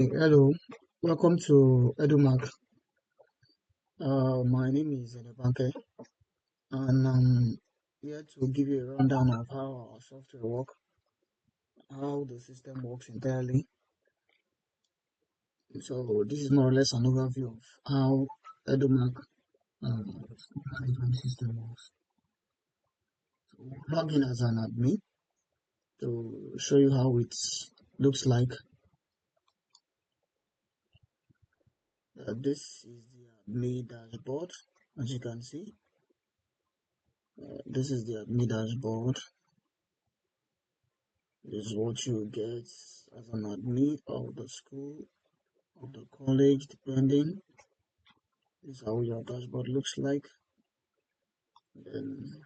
Hello, welcome to EduMac. My name is EduMac, and I'm here to give you a rundown of how our software works, how the system works entirely. So this is more or less an overview of how EduMac School Management System works. So log in as an admin to show you how it looks like. This is the admin dashboard, as you can see. This is the admin dashboard. This is what you get as an admin of the school, of the college, depending. This is how your dashboard looks like. Then,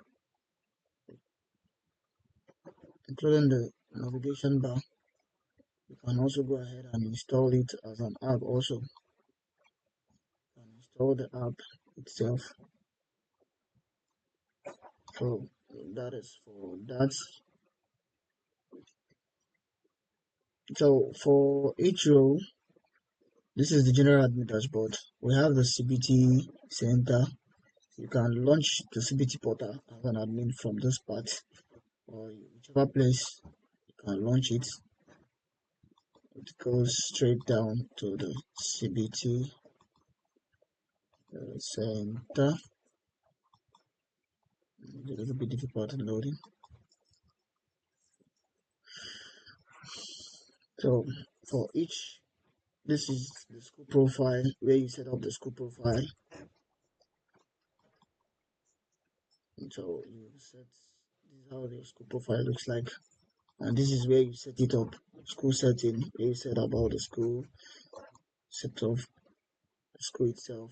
including the navigation bar, you can also go ahead and install it as an app also. You can install the app itself. So that is for that. So for each row, this is the general admin dashboard. We have the CBT center. You can launch the CBT portal as an admin from this part, or whichever place you can launch it. It goes straight down to the CBT center. It's a little bit difficult in loading. So for each, this is the school profile where you set up the school profile. So you set, this is how the school profile looks like, and this is where you set it up. School setting, where you set about the school, set up the school itself,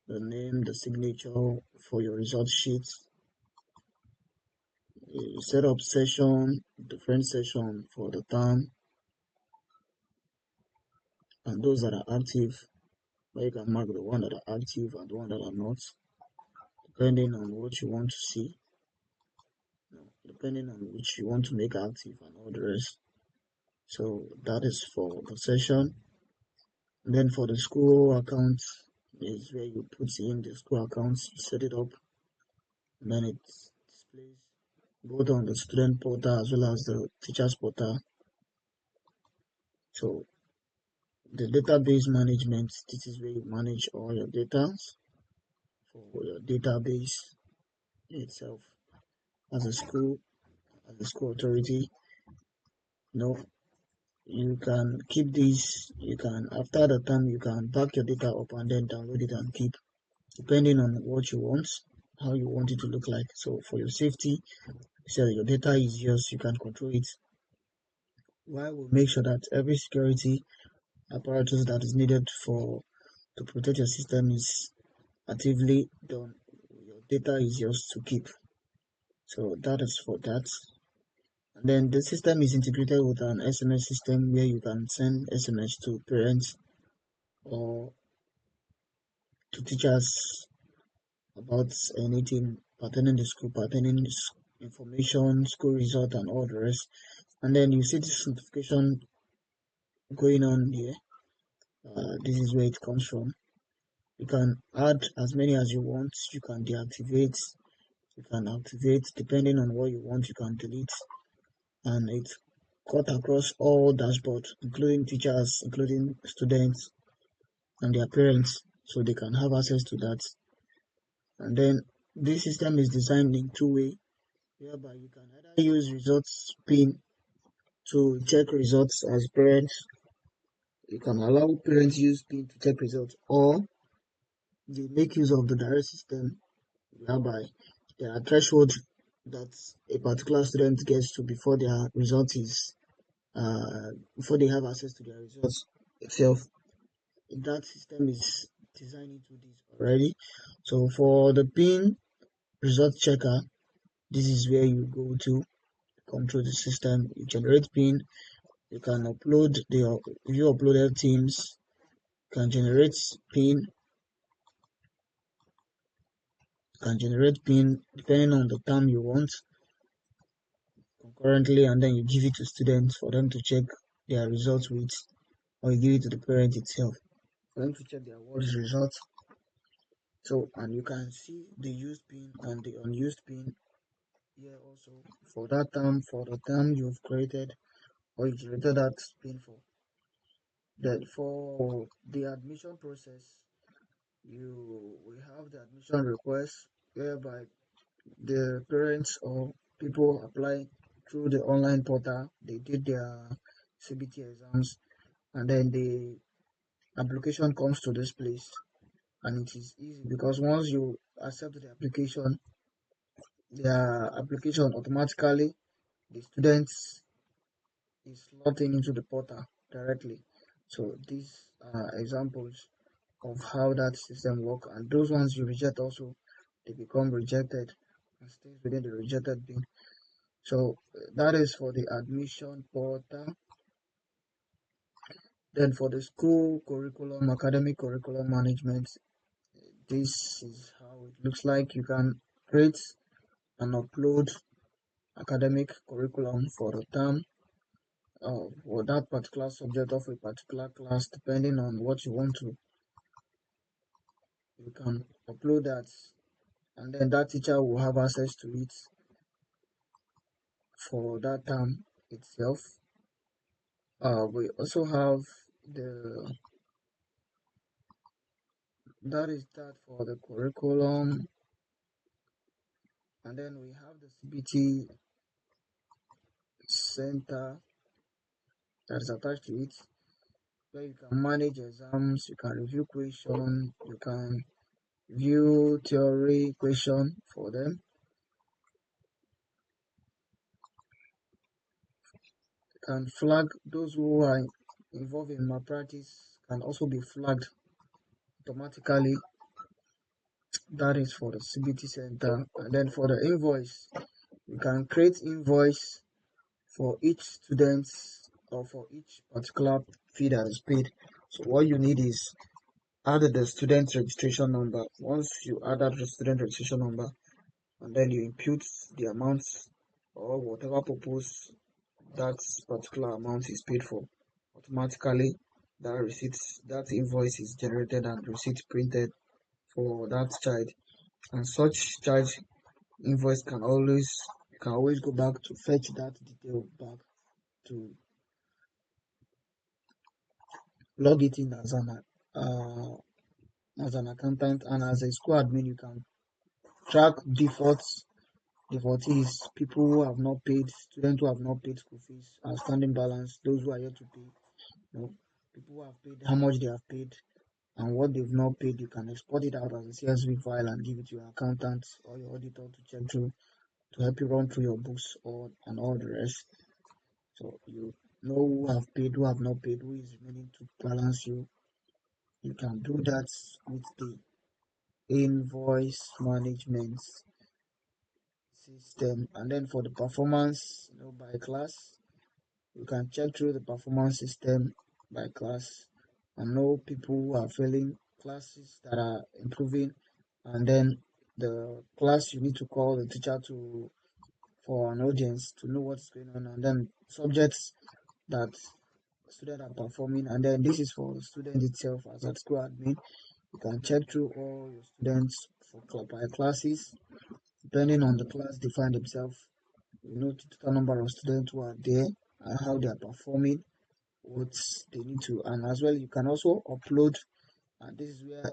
the name, the signature for your result sheet. You set up session, different session for the term, and those that are active, where you can mark the one that are active and the one that are not, depending on what you want to see, depending on which you want to make active and all the rest. So that is for the session. And then for the school account is where you put in the school accounts, set it up, and then it displays both on the student portal as well as the teachers portal. So the database management, this is where you manage all your data for your database itself as a school authority. You can keep this, you can, after the time, you can back your data up and then download it and keep, depending on what you want, how you want it to look like. So for your safety, so your data is yours, you can control it. While we make sure that every security apparatus that is needed to protect your system is actively done, your data is yours to keep. So that is for that. And then the system is integrated with an SMS system where you can send SMS to parents or to teachers about anything pertaining to school, pertaining information, school result, and all the rest. And then you see this notification going on here. This is where it comes from. You can add as many as you want. You can deactivate. You can activate depending on what you want. You can delete, and it's cut across all dashboards, including teachers, including students, and their parents, so they can have access to that. And then this system is designed in two-way, whereby you can either use results pin to check results as parents. You can allow parents use pin to check results, or they make use of the direct system, whereby there are thresholds that a particular student gets to before their result is before they have access to their results itself. That system is designed into this already. So for the pin result checker, this is where you go to control the system. You generate pin. You can upload if you uploaded teams, you can generate pin. Depending on the term you want concurrently, and then you give it to students for them to check their results with. or you give it to the parent itself for them to check their awards results. So, and you can see the used pin and the unused pin here also for that term, for the term you've created or you generated that pin for. Then for the admission process, we have the admission request whereby the parents or people apply through the online portal. They did their CBT exams, and then the application comes to this place, and it is easy because once you accept the application, their application automatically the students is slotting into the portal directly. So these are examples of how that system work, and those ones you reject also they become rejected and stays within the rejected bin. So that is for the admission portal. Then for the school curriculum, academic curriculum management, this is how it looks like. You can create and upload academic curriculum for the term for that particular subject of a particular class, depending on what you want to. You can upload that, and then that teacher will have access to it for that term itself. We also have the that is that for the curriculum, and then we have the CBT center that is attached to it, where you can manage exams, you can review question, you can view theory question for them, you can flag those who are involved in malpractice can also be flagged automatically. That is for the CBT center, and then for the invoice, you can create invoice for each student or for each particular fee that is paid. So what you need is add the student registration number. Once you add that student registration number, and then you impute the amount or whatever purpose that particular amount is paid for, automatically that receipt, that invoice is generated and receipt printed for that child. And such child invoice can always go back to fetch that detail back to log it in uh, as an accountant, and as a school admin you can track defaultees, people who have not paid, students who have not paid school fees, outstanding balance, those who are yet to pay, you know, people who have paid, how much they have paid, and what they've not paid. You can export it out as a CSV file and give it to your accountant or your auditor to check through, to help you run through your books and all the rest. So you know who have paid, who have not paid, who is remaining to balance you. You can do that with the invoice management system. And then for the performance, by class, you can check through the performance system by class and know people who are failing, classes that are improving, and then the class you need to call the teacher to for an audience to know what's going on, and then subjects that students are performing. And then this is for the student itself as a school admin. You can check through all your students for by classes, depending on the class they find themselves. You know the total number of students who are there and how they are performing, what they need to, and as well you can also upload. And this is where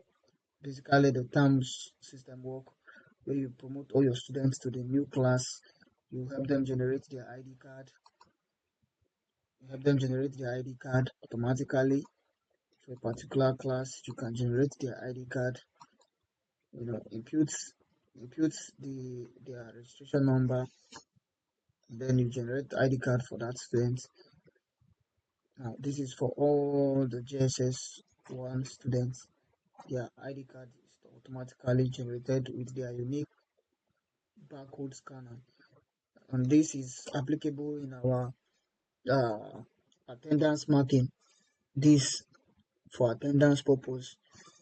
basically the terms system work, where you promote all your students to the new class. You help them generate their ID card. You help them generate their ID card automatically for a particular class. You can generate their ID card. Imputes their registration number. Then you generate ID card for that student. Now this is for all the JSS one students. Their ID card is automatically generated with their unique barcode scanner, and this is applicable in our uh, attendance marking. This for attendance purpose.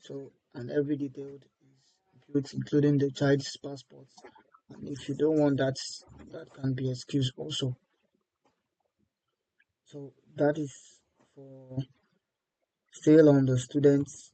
So, and every detail is included, including the child's passports. And if you don't want that, that can be excused also. So that is for still on the students